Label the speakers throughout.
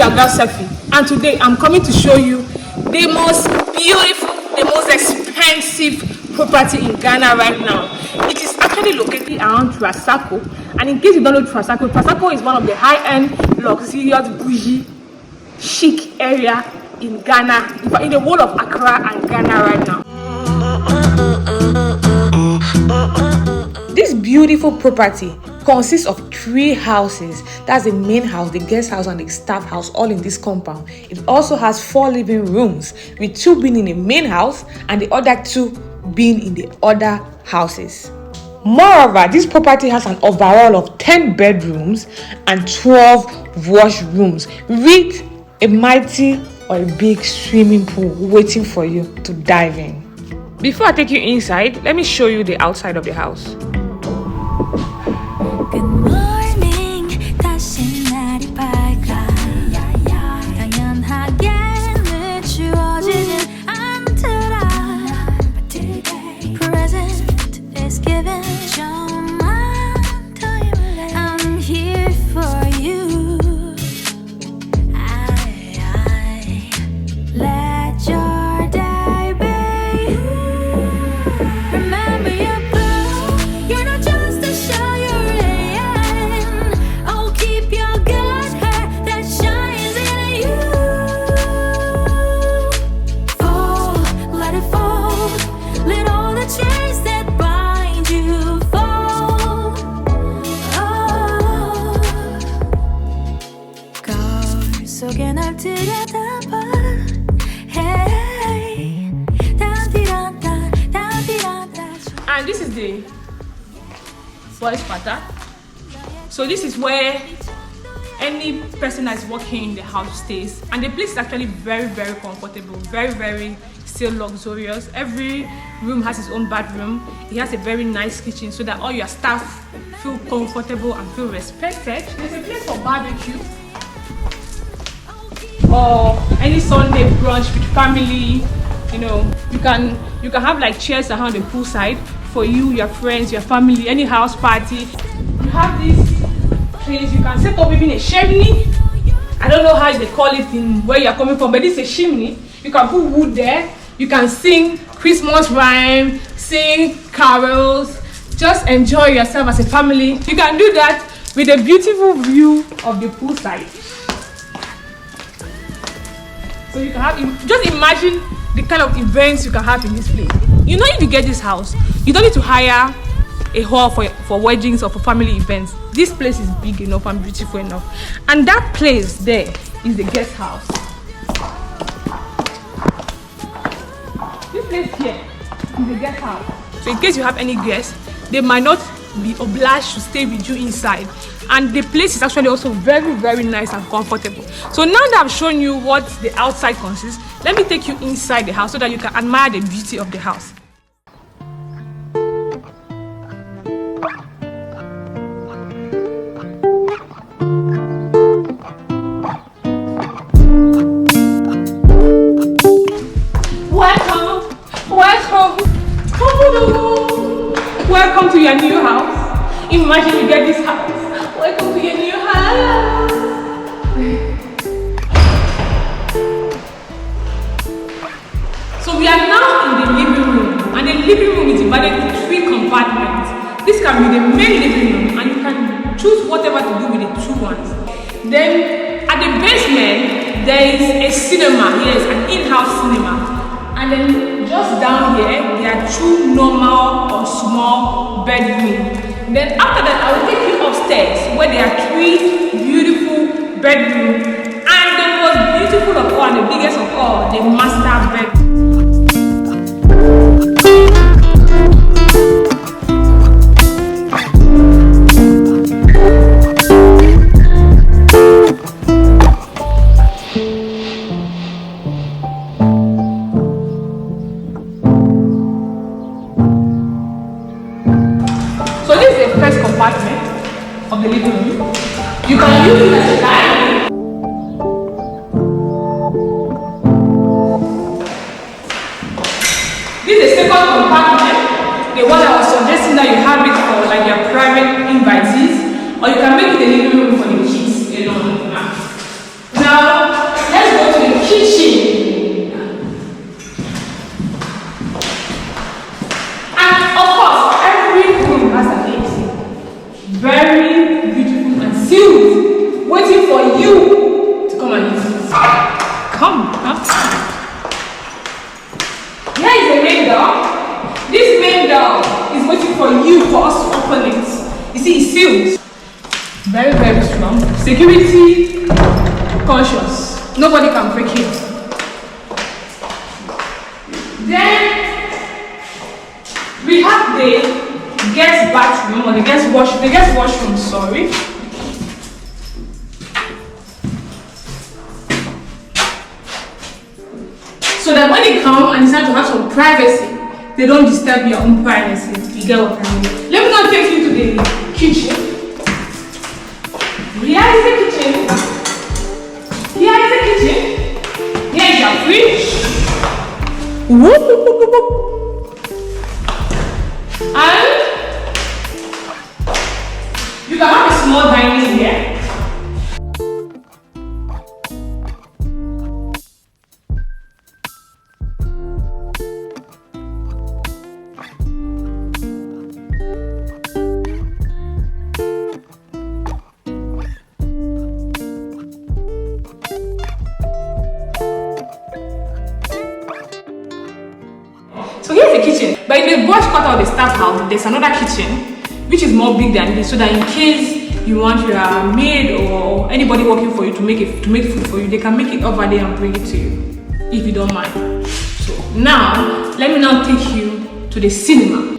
Speaker 1: your girl Sephy, and today I'm coming to show you the most beautiful, the most expensive property in Ghana right now. It is actually located around Trasacco, and in case you don't know Trasacco, Trasacco is one of the high-end, luxurious, bougie, chic area in Ghana, in the whole of Accra and Ghana right now. This beautiful property consists of 3 houses. That's the main house, the guest house, and the staff house, all in this compound. It also has 4 living rooms, with 2 being in the main house and the other 2 being in the other houses. Moreover, this property has an overall of 10 bedrooms and 12 washrooms, with a mighty or a big swimming pool waiting for you to dive in. Before I take you inside, let me show you the outside of the house.
Speaker 2: Good morning, 다시 날이 밝아 당연하게 늦추어지진 않더라 But today, present is given 좀만 더 힘을 내 I'm here for you let your day be Remember your glow You're not just a show
Speaker 1: And this is the boys' quarter. So this is where any person that's working in the house stays, and the place is actually very, very comfortable, very still luxurious. Every room has its own bathroom. It has a very nice kitchen so that all your staff feel comfortable and feel respected. There's a place for barbecue or any Sunday brunch with family. You know, you can have like chairs around the poolside for you, your friends, your family, any house party. You have this place, you can set up even a chimney. I don't know how they call it in where you're coming from, but it's a chimney. You can put wood there. You can sing Christmas rhyme, sing carols, just enjoy yourself as a family. You can do that with a beautiful view of the poolside. So you can have, just imagine the kind of events you can have in this place. You know, if you get this house, you don't need to hire a hall for weddings or for family events. This place is big enough and beautiful enough. And that place there is the guest house. This place here is the guest house. So in case you have any guests, they might not be obliged to stay with you inside. And the place is actually also very nice and comfortable. So now that I've shown you what the outside consists, let me take you inside the house so that you can admire the beauty of the house. Welcome to your new house. Imagine you get this house. Welcome to your new house. So we are now in the living room, and the living room is divided into 3 compartments. This can be the main living room, and you can choose whatever to do with the 2 ones. Then at the basement there is a cinema. Yes, an in-house cinema. And then just down here, there are 2 normal or small bedrooms. Then after that, I will take you upstairs where there are 3 beautiful bedrooms. And the most beautiful of all, the biggest of all, the master bedroom. So this is the first compartment of the living room. You can use it as a dining. This is the second compartment, the one I was suggesting that you have it for like your private invitees, or you can make it a living room for the kids alone. Now sealed. Very, very strong. Security conscious. Nobody can break it. Then we have the guest bathroom or the guest washroom, sorry. So that when they come and decide to have some privacy, they don't disturb your own privacy. You get what I mean? Let me now take you to the kitchen. Here is the kitchen. Here is the kitchen. Here is your fridge. And you can have a small dining here. So here's the kitchen. But in the boys' quarter of the staff house, there's another kitchen which is more big than this, so that in case you want your maid or anybody working for you to make food for you, they can make it over there and bring it to you, if you don't mind. So now, let me now take you to the cinema.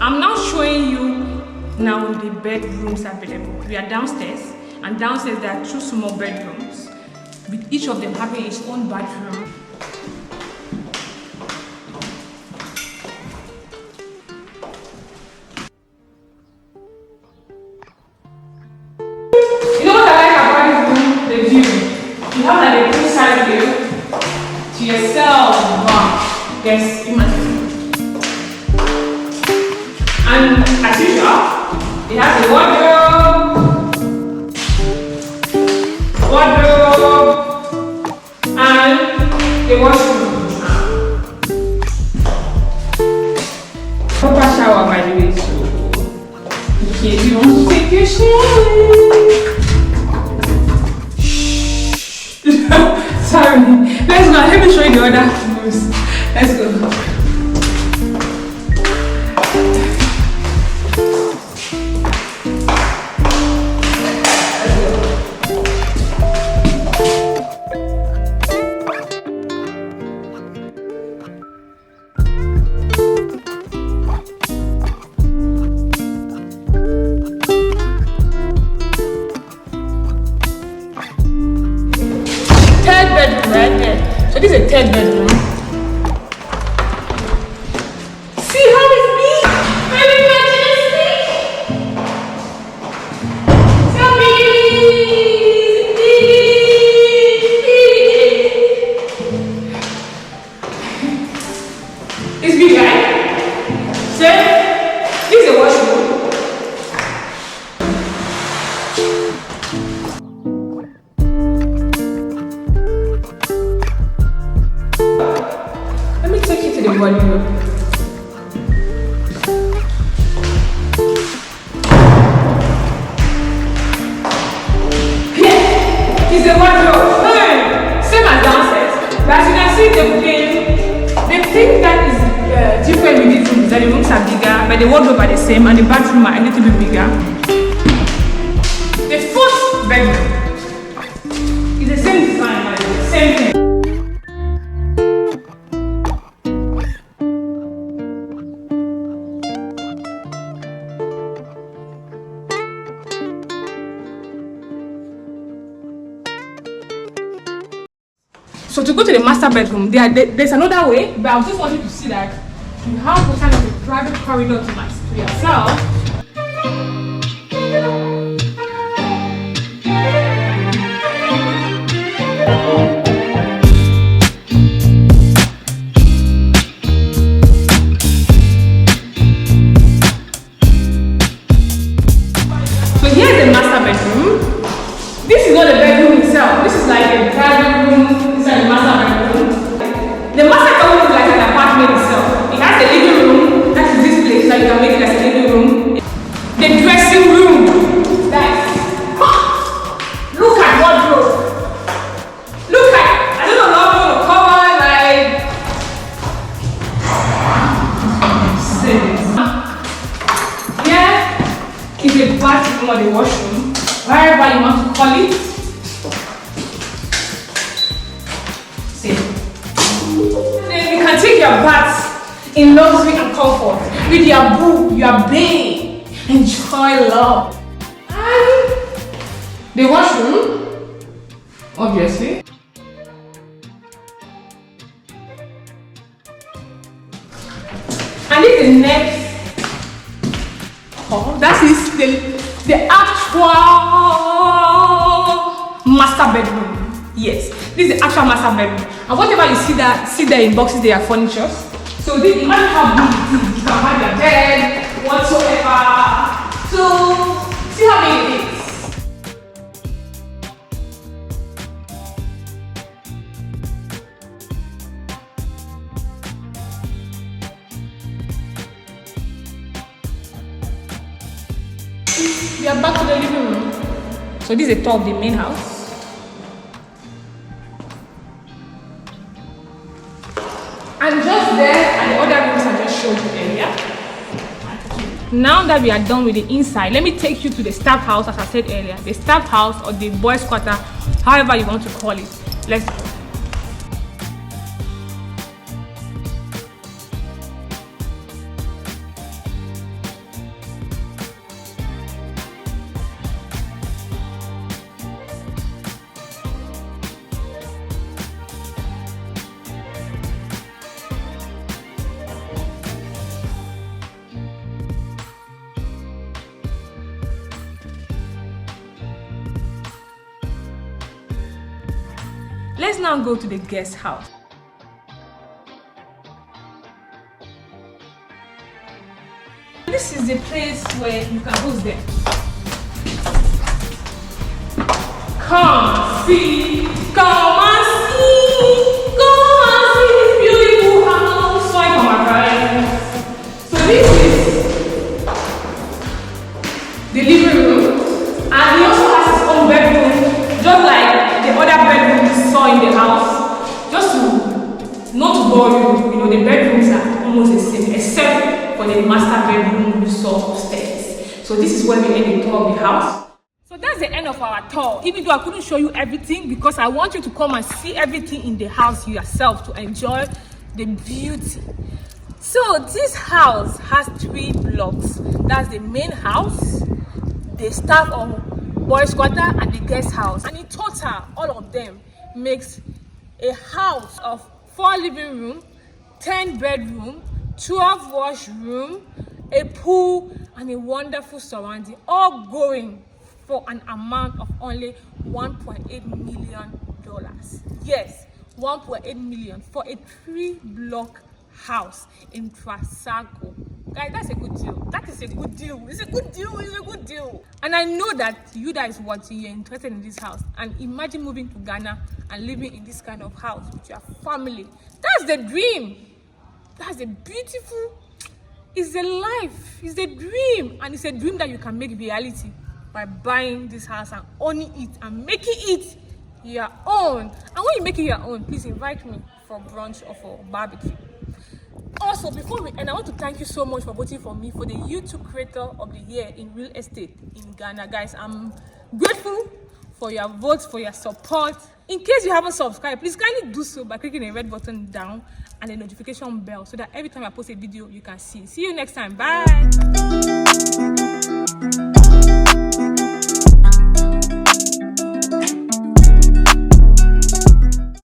Speaker 1: I'm now showing you now the bedrooms available. We are downstairs, and downstairs there are 2 small bedrooms, with each of them having its own bathroom. You know what I like about this room? The view. You have like a poolside view to yourself. Wow. Yes, imagine. And as usual, it has a wardrobe, and a washroom. Proper shower, by the way, so in case you want to take your shower. Sorry. Let's go. Let me show you the other rooms. Let's go. So this is a 3rd bedroom. See how it's big? Very majestic. So big. It's big, right? So this is a washroom. The wardrobe. Yeah, it's a wardrobe. Same as downstairs. But as you can see, the thing that is different with these rooms is that the rooms are bigger, but the wardrobe are the same, and the bathroom are a little bit bigger. The 4th bedroom is the same design, but the same thing. So to go to the master bedroom, there's another way, but I just want you to see that you have a kind of a private corridor to yourself. So here's the master bedroom. This is not the bedroom itself. This is like a private room inside the master bedroom. The master bedroom is like an apartment itself. It has a living room. That is this place that you can make it as a living room. The dressing room. Look at wardrobe. Look at, I don't know how I'm going to cover like. Yeah, is a bathroom or the washroom. Wherever you want to call it. See. Then you can take your bath in luxury and comfort with your boo, your babe. Enjoy love. And the washroom, obviously. And this is next. Oh, that is the actual master bedroom. Yes, this is the actual master bedroom. And whatever you see there in boxes, they are furniture. So this, imagine how big it is. You can have your bed, whatsoever. So see how big it is. We are back to the living room. So this is the top of the main house. And just there and the other rooms I just showed you earlier. Now that we are done with the inside, let me take you to the staff house, as I said earlier. The staff house or the boys' quarter, however you want to call it. Let's go. Let's now go to the guest house. This is the place where you can host them. Come see, come and see, come and see this beautiful house. So I come arrive. So this is the living room, and he also has his own bedroom, just like the other bedroom you saw in the house. Just to not to bore you, you know, the bedrooms are almost the same, except for the master bedroom you saw upstairs. So this is where we end the tour of the house. So that's the end of our tour. Even though I couldn't show you everything, because I want you to come and see everything in the house yourself to enjoy the beauty. So this house has 3 blocks. That's the main house, the staff or boys' quarter, and the guest house. And in total, all of them makes a house of 4 living room, 10 bedroom, 12 washroom, a pool, and a wonderful surrounding, all going for an amount of only $1.8 million. Yes, $1.8 million for a 3-block house in Trasacco. Guys, that's a good deal. That is a good deal. It's a good deal. It's a good deal. And I know that you guys watching, you're interested in this house. And imagine moving to Ghana and living in this kind of house with your family. That's the dream. That's a beautiful. It's a life. It's a dream. And it's a dream that you can make reality by buying this house and owning it and making it your own. And when you make it your own, please invite me for brunch or for barbecue. Also, before we end, I want to thank you so much for voting for me for the YouTube Creator of the Year in real estate in Ghana. Guys, I'm grateful for your votes, for your support. In case you haven't subscribed, please kindly do so by clicking the red button down and the notification bell so that every time I post a video, you can see. See you next time. Bye.